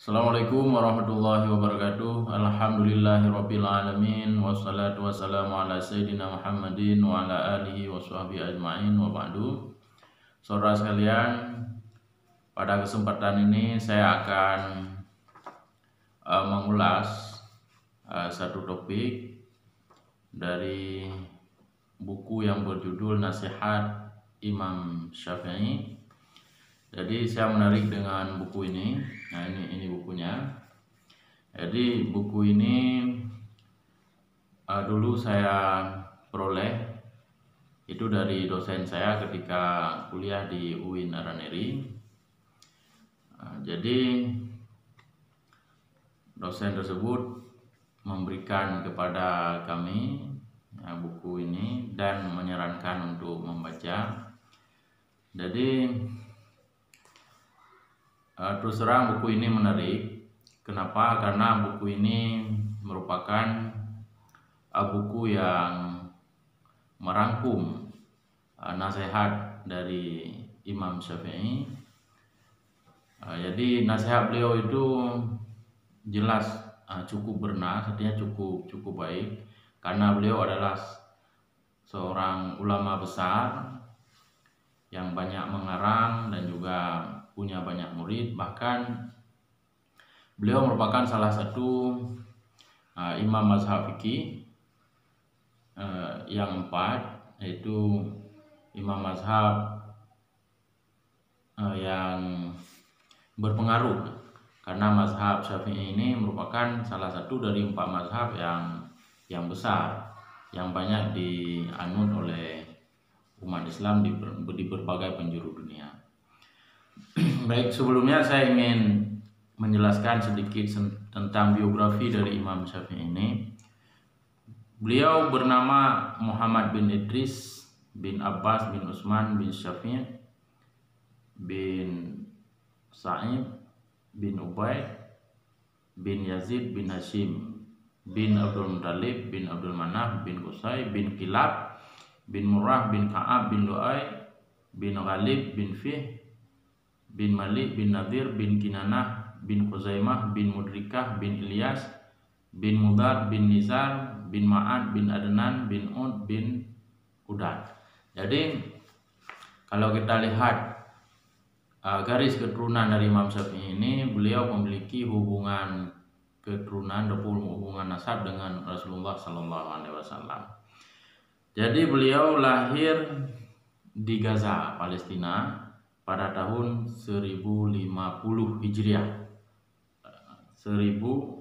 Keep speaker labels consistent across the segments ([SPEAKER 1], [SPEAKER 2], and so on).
[SPEAKER 1] Assalamualaikum warahmatullahi wabarakatuh. Alhamdulillahirabbil alamin wassalatu wassalamu ala sayyidina Muhammadin wa ala alihi washabbihi ajmain wa ba'du. Saudara sekalian, pada kesempatan ini saya akan mengulas satu topik dari buku yang berjudul Nasihat Imam Syafi'i. Jadi saya menarik dengan buku ini. Nah, ini bukunya. Jadi buku ini dulu saya peroleh itu dari dosen saya ketika kuliah di UIN Araneri. Jadi dosen tersebut memberikan kepada kami buku ini dan menyarankan untuk membaca. Jadi terus terang buku ini menarik. Kenapa? Karena buku ini merupakan buku yang merangkum nasihat dari Imam Syafi'i. Jadi nasihat beliau itu jelas cukup bernas, artinya cukup baik, karena beliau adalah seorang ulama besar yang banyak mengarang dan juga punya banyak murid. Bahkan beliau merupakan salah satu imam mazhab fikih yang 4, yaitu imam mazhab yang berpengaruh, karena mazhab Syafi'i ini merupakan salah satu dari 4 mazhab yang besar, yang banyak dianut oleh umat Islam di berbagai penjuru dunia. Baik, sebelumnya saya ingin menjelaskan sedikit tentang biografi dari Imam Syafi'i ini. Beliau bernama Muhammad bin Idris bin Abbas bin Utsman bin Syafi' bin Sa'id bin Ubaid bin Yazid bin Hashim bin Abdul Muttalib bin Abdul Manaf bin Qusay bin Kilab bin Murrah bin Ka'ab bin Lu'ay bin Ghalib bin Fihr bin Malik bin Nadir bin Kinanah bin Khuzaimah bin Mudrikah bin Ilyas bin Mudar bin Nizar bin Ma'ad bin Adnan bin Ud bin Udad. Jadi kalau kita lihat garis keturunan dari Imam Syafi'i ini, beliau memiliki hubungan keturunan ataupun hubungan nasab dengan Rasulullah Sallallahu Alaihi Wasallam. Jadi beliau lahir di Gaza, Palestina pada tahun 1050 Hijriah. 150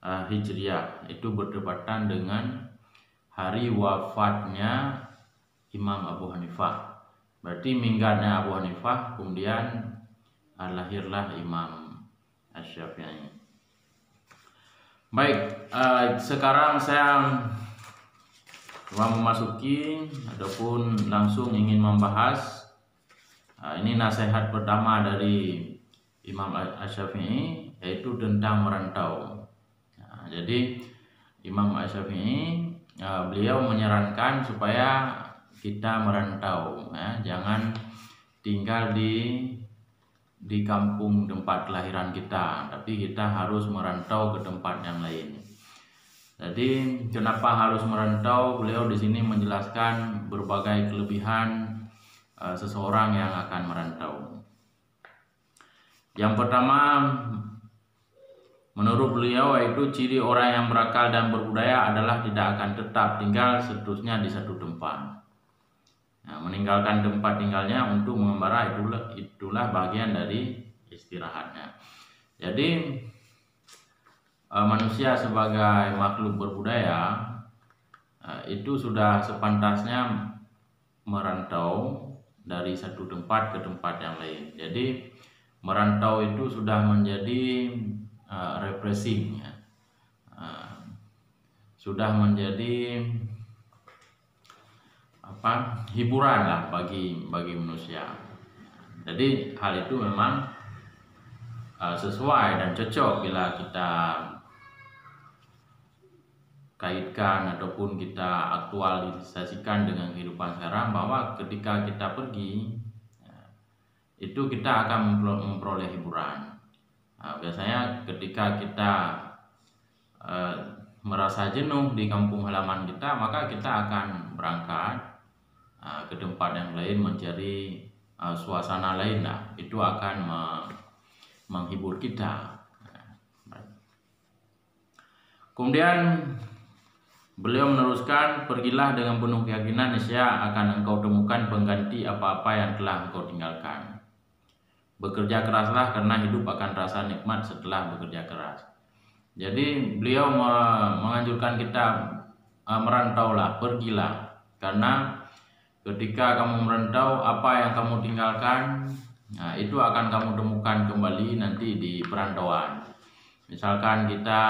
[SPEAKER 1] Hijriah. Itu berdepatan dengan hari wafatnya Imam Abu Hanifah. Berarti minggatnya Abu Hanifah, kemudian lahirlah Imam Asy-Syafi'i. Baik, sekarang saya memasuki ataupun langsung ingin membahas ini nasihat pertama dari Imam Asy-Syafi'i, yaitu tentang merantau. Jadi Imam Asy-Syafi'i beliau menyarankan supaya kita merantau, jangan tinggal di kampung tempat kelahiran kita, tapi kita harus merantau ke tempat yang lain. Jadi kenapa harus merantau? Beliau di sini menjelaskan berbagai kelebihan seseorang yang akan merantau. Yang pertama, menurut beliau, yaitu ciri orang yang berakal dan berbudaya adalah tidak akan tetap tinggal seterusnya di satu tempat. Meninggalkan tempat tinggalnya untuk mengembara itulah bagian dari istirahatnya. Jadi manusia sebagai makhluk berbudaya itu sudah sepantasnya merantau dari satu tempat ke tempat yang lain. Jadi merantau itu sudah menjadi refreshing, sudah menjadi hiburan lah bagi manusia. Jadi hal itu memang sesuai dan cocok bila kita kaitkan ataupun kita aktualisasikan dengan kehidupan sekarang, bahwa ketika kita pergi itu kita akan memperoleh hiburan. Biasanya ketika kita merasa jenuh di kampung halaman kita, maka kita akan berangkat ke tempat yang lain mencari suasana lain. Itu akan menghibur kita. Kemudian beliau meneruskan, pergilah dengan penuh keyakinan, niscaya akan engkau temukan pengganti apa-apa yang telah engkau tinggalkan. Bekerja keraslah karena hidup akan rasa nikmat setelah bekerja keras. Jadi beliau menganjurkan kita merantaulah, pergilah, karena ketika kamu merantau, apa yang kamu tinggalkan, itu akan kamu temukan kembali nanti di perantauan. Misalkan kita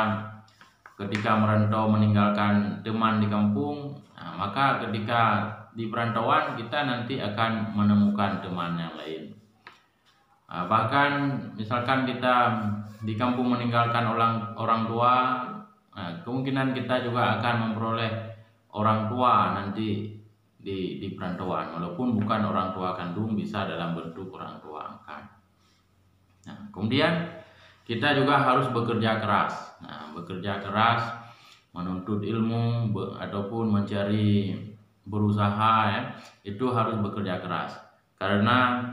[SPEAKER 1] ketika merantau meninggalkan teman di kampung, maka ketika di perantauan kita nanti akan menemukan teman yang lain. Bahkan misalkan kita di kampung meninggalkan orang tua, kemungkinan kita juga akan memperoleh orang tua nanti di perantauan, walaupun bukan orang tua kandung, bisa dalam bentuk orang tua angkat. Kemudian kita juga harus bekerja keras. Bekerja keras, menuntut ilmu ataupun mencari berusaha, itu harus bekerja keras. Karena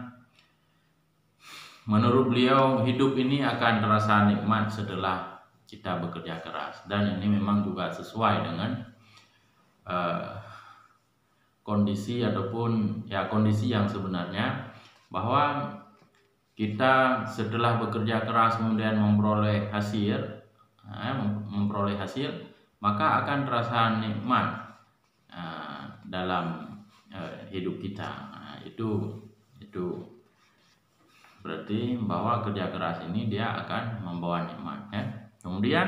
[SPEAKER 1] menurut beliau hidup ini akan terasa nikmat setelah kita bekerja keras, dan ini memang juga sesuai dengan kondisi ataupun kondisi yang sebenarnya, bahwa kita setelah bekerja keras kemudian memperoleh hasil, maka akan terasa nikmat dalam hidup kita. Itu berarti bahwa kerja keras ini dia akan membawa nikmat. Kemudian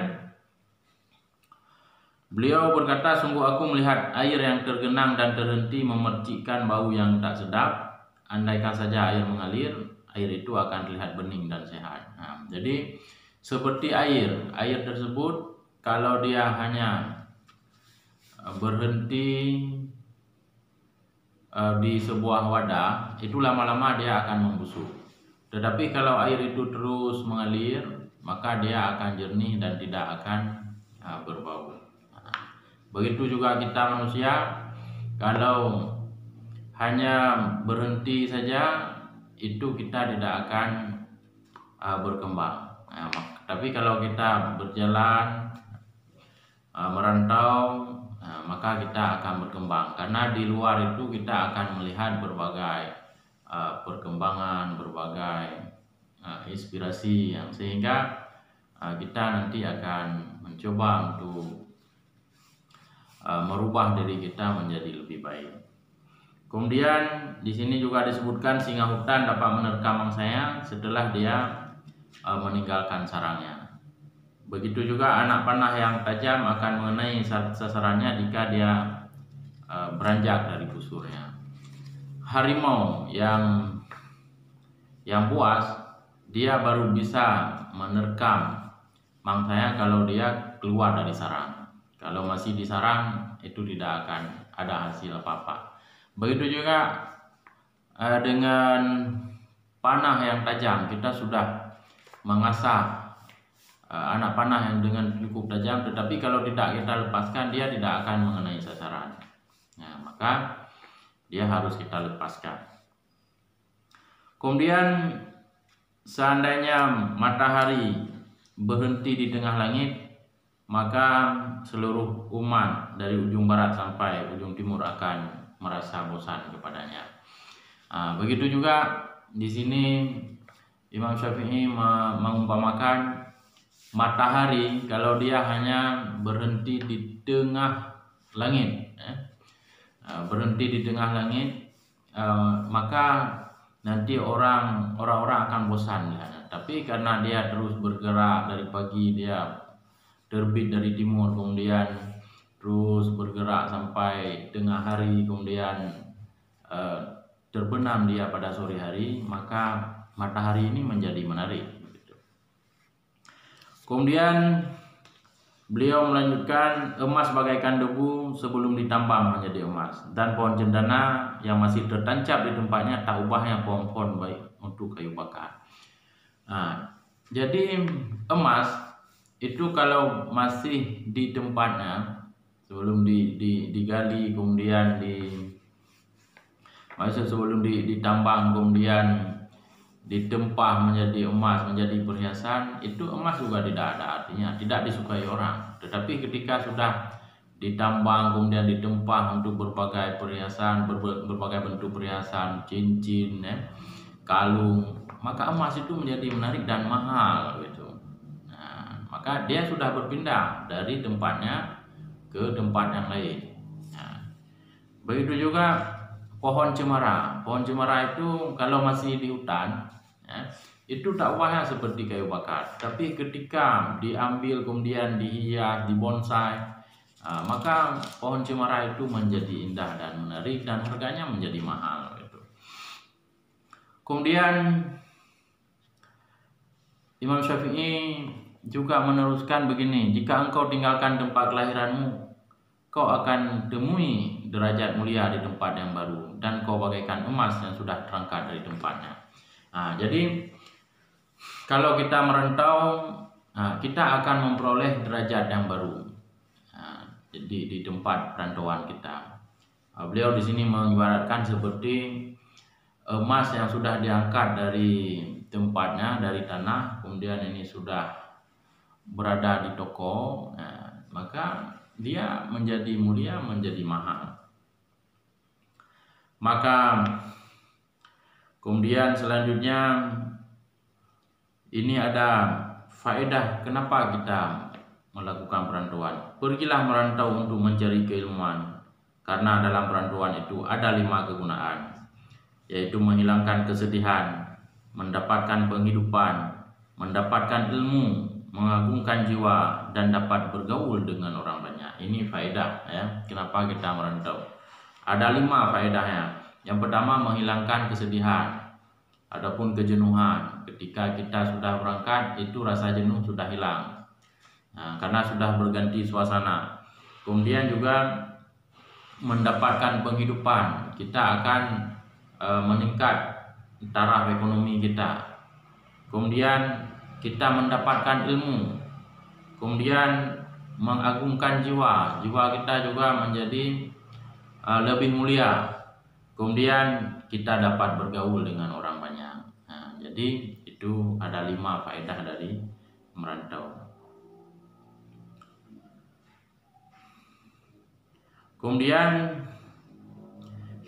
[SPEAKER 1] beliau berkata, sungguh aku melihat air yang tergenang dan terhenti memercikkan bau yang tak sedap. Andaikan saja air mengalir, air itu akan terlihat bening dan sehat. Jadi seperti air tersebut, kalau dia hanya berhenti di sebuah wadah, itu lama-lama dia akan membusuk. Tetapi kalau air itu terus mengalir, maka dia akan jernih dan tidak akan berbau. Begitu juga kita manusia, kalau hanya berhenti saja, itu kita tidak akan berkembang. Tapi kalau kita berjalan, merantau, maka kita akan berkembang. Karena di luar itu kita akan melihat berbagai perkembangan, berbagai inspirasi, sehingga kita nanti akan mencoba untuk merubah diri kita menjadi lebih baik. Kemudian di sini juga disebutkan singa hutan dapat menerkam mangsanya setelah dia meninggalkan sarangnya. Begitu juga anak panah yang tajam akan mengenai sasarannya jika dia beranjak dari busurnya. Harimau yang buas, dia baru bisa menerkam mangsanya kalau dia keluar dari sarang. Kalau masih di sarang, itu tidak akan ada hasil apa-apa. Begitu juga dengan panah yang tajam, kita sudah mengasah anak panah yang dengan cukup tajam, tetapi kalau tidak kita lepaskan, dia tidak akan mengenai sasaran. Maka dia harus kita lepaskan. Kemudian seandainya matahari berhenti di tengah langit, maka seluruh umat dari ujung barat sampai ujung timur akan merasa bosan kepadanya. Begitu juga di sini Imam Syafi'i mengumpamakan matahari, kalau dia hanya berhenti di tengah langit, maka nanti orang-orang akan bosan. Tapi karena dia terus bergerak dari pagi, dia terbit dari timur, kemudian terus bergerak sampai tengah hari, kemudian terbenam dia pada sore hari, maka matahari ini menjadi menarik. Kemudian beliau melanjutkan, emas bagaikan debu sebelum ditambang menjadi emas, dan pohon cendana yang masih tertancap di tempatnya tak ubahnya pohon-pohon baik untuk untuk kayu bakar. Nah, jadi emas itu kalau masih di tempatnya sebelum digali, kemudian sebelum ditambang, kemudian ditempah menjadi emas, menjadi perhiasan, itu emas juga tidak ada artinya, tidak disukai orang. Tetapi ketika sudah ditambang kemudian ditempah untuk berbagai perhiasan, berbagai bentuk perhiasan, cincin, kalung, maka emas itu menjadi menarik dan mahal gitu. Nah, maka dia sudah berpindah dari tempatnya ke tempat yang lain. Nah, begitu juga pohon cemara. Pohon cemara itu kalau masih di hutan, itu dakwahnya seperti kayu bakar. Tapi ketika diambil kemudian dihias, dibonsai, maka pohon cemara itu menjadi indah dan menarik dan harganya menjadi mahal. Gitu. Kemudian Imam Syafi'i juga meneruskan begini, jika engkau tinggalkan tempat kelahiranmu, kau akan temui derajat mulia di tempat yang baru, dan kau bagaikan emas yang sudah terangkat dari tempatnya. Nah, jadi kalau kita merantau, kita akan memperoleh derajat yang baru di tempat perantauan kita. Beliau di sini mengibaratkan seperti emas yang sudah diangkat dari tempatnya, dari tanah, kemudian ini sudah berada di toko, maka dia menjadi mulia, menjadi mahal. Maka kemudian selanjutnya ini ada faedah kenapa kita melakukan perantauan. Pergilah merantau untuk mencari keilmuan, karena dalam perantauan itu ada 5 kegunaan, yaitu menghilangkan kesedihan, mendapatkan penghidupan, mendapatkan ilmu, mengagungkan jiwa, dan dapat bergaul dengan orang banyak. Ini faedah kenapa kita merantau. Ada 5 faedahnya. Yang pertama, menghilangkan kesedihan. Adapun kejenuhan, ketika kita sudah berangkat, itu rasa jenuh sudah hilang, karena sudah berganti suasana. Kemudian juga mendapatkan penghidupan, kita akan meningkat taraf ekonomi kita. Kemudian kita mendapatkan ilmu, kemudian mengagungkan jiwa, jiwa kita juga menjadi lebih mulia. Kemudian kita dapat bergaul dengan orang banyak. Nah, jadi itu ada 5 faedah dari merantau. Kemudian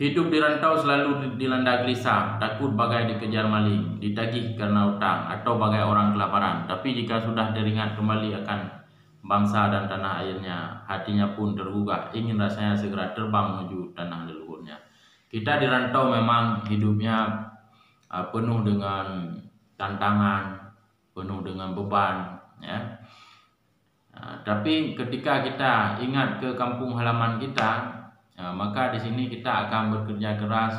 [SPEAKER 1] hidup di rantau selalu dilanda gelisah, takut bagai dikejar maling, ditagih karena utang, atau bagai orang kelaparan. Tapi jika sudah teringat kembali akan bangsa dan tanah airnya, hatinya pun tergugah, ingin rasanya segera terbang menuju tanah leluhurnya. Kita di rantau memang hidupnya penuh dengan tantangan, penuh dengan beban, tapi ketika kita ingat ke kampung halaman kita, maka di sini kita akan bekerja keras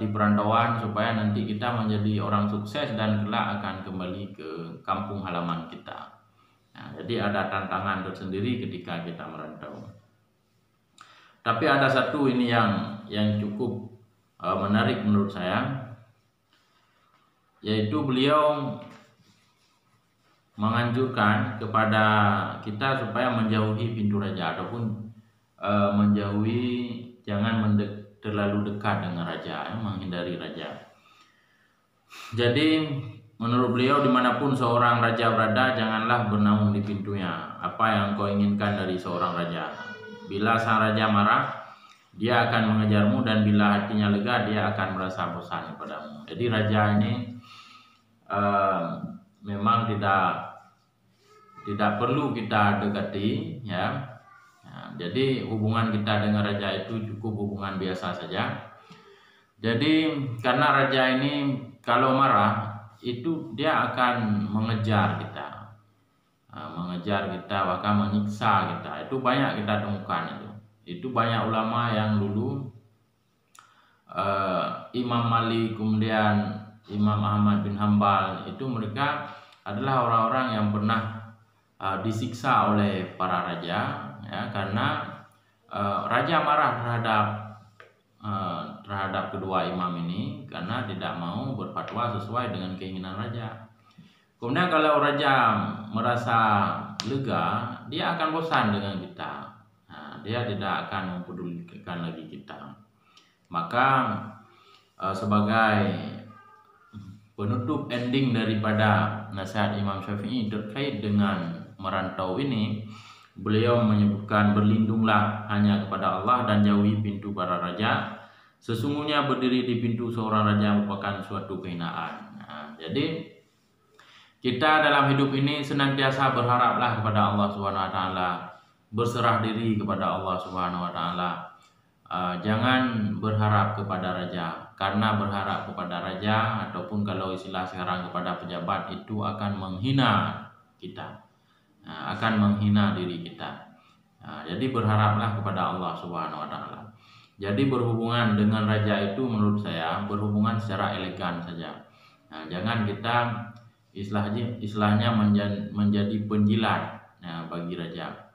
[SPEAKER 1] di perantauan supaya nanti kita menjadi orang sukses dan kelak akan kembali ke kampung halaman kita. Jadi ada tantangan tersendiri ketika kita merantau. Tapi ada satu ini yang cukup menarik menurut saya, yaitu beliau menganjurkan kepada kita supaya menjauhi pintu raja, ataupun menjauhi, jangan terlalu dekat dengan raja, menghindari raja. Jadi menurut beliau, dimanapun seorang raja berada, janganlah bernaung di pintunya. Apa yang kau inginkan dari seorang raja? Bila sang raja marah, dia akan mengejarmu, dan bila hatinya lega, dia akan merasa bosan padamu. Jadi raja ini memang tidak perlu kita dekati, jadi hubungan kita dengan raja itu cukup hubungan biasa saja. Jadi karena raja ini kalau marah itu dia akan mengejar kita, bahkan menyiksa kita. Itu banyak kita temukan itu banyak ulama yang dulu Imam Malik, kemudian Imam Ahmad bin Hambal, itu mereka adalah orang-orang yang pernah disiksa oleh para raja, karena raja marah terhadap kedua imam ini karena tidak mau berfatwa sesuai dengan keinginan raja. Kemudian kalau raja merasa lega, dia akan bosan dengan kita. Nah, dia tidak akan mempedulikan lagi kita. Maka sebagai penutup ending daripada nasihat Imam Syafi'i terkait dengan merantau ini, beliau menyebutkan, berlindunglah hanya kepada Allah dan jauhi pintu para raja. Sesungguhnya berdiri di pintu seorang raja merupakan suatu kehinaan. Nah, jadi kita dalam hidup ini senantiasa berharaplah kepada Allah Subhanahu wa taala, berserah diri kepada Allah Subhanahu wa taala. Jangan berharap kepada raja, karena berharap kepada raja ataupun kalau istilah sekarang kepada pejabat itu akan menghina kita, akan menghina diri kita. Jadi berharaplah kepada Allah Subhanahu wa taala. Jadi berhubungan dengan raja itu menurut saya berhubungan secara elegan saja. Jangan kita istilahnya menjadi penjilat bagi raja.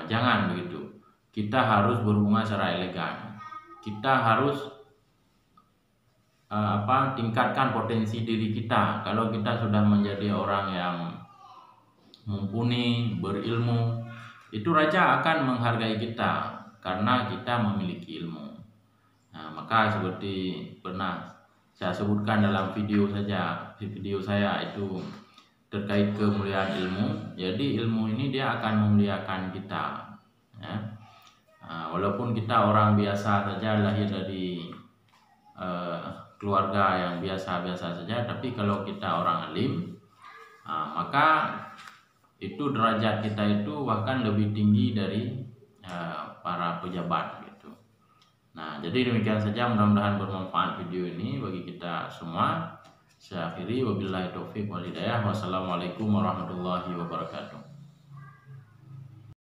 [SPEAKER 1] Jangan begitu. Kita harus berhubungan secara elegan. Kita harus tingkatkan potensi diri kita. Kalau kita sudah menjadi orang yang mumpuni, berilmu, itu raja akan menghargai kita karena kita memiliki ilmu. Maka seperti pernah saya sebutkan dalam video saya itu terkait kemuliaan ilmu. Jadi ilmu ini dia akan memuliakan kita. Walaupun kita orang biasa saja, lahir dari keluarga yang biasa-biasa saja, tapi kalau kita orang alim, maka itu derajat kita itu bahkan lebih tinggi dari para pejabat gitu. Nah, jadi demikian saja, mudah-mudahan bermanfaat video ini bagi kita semua. Saya akhiri, wabillahi taufiq wal hidayah. Wassalamualaikum warahmatullahi wabarakatuh.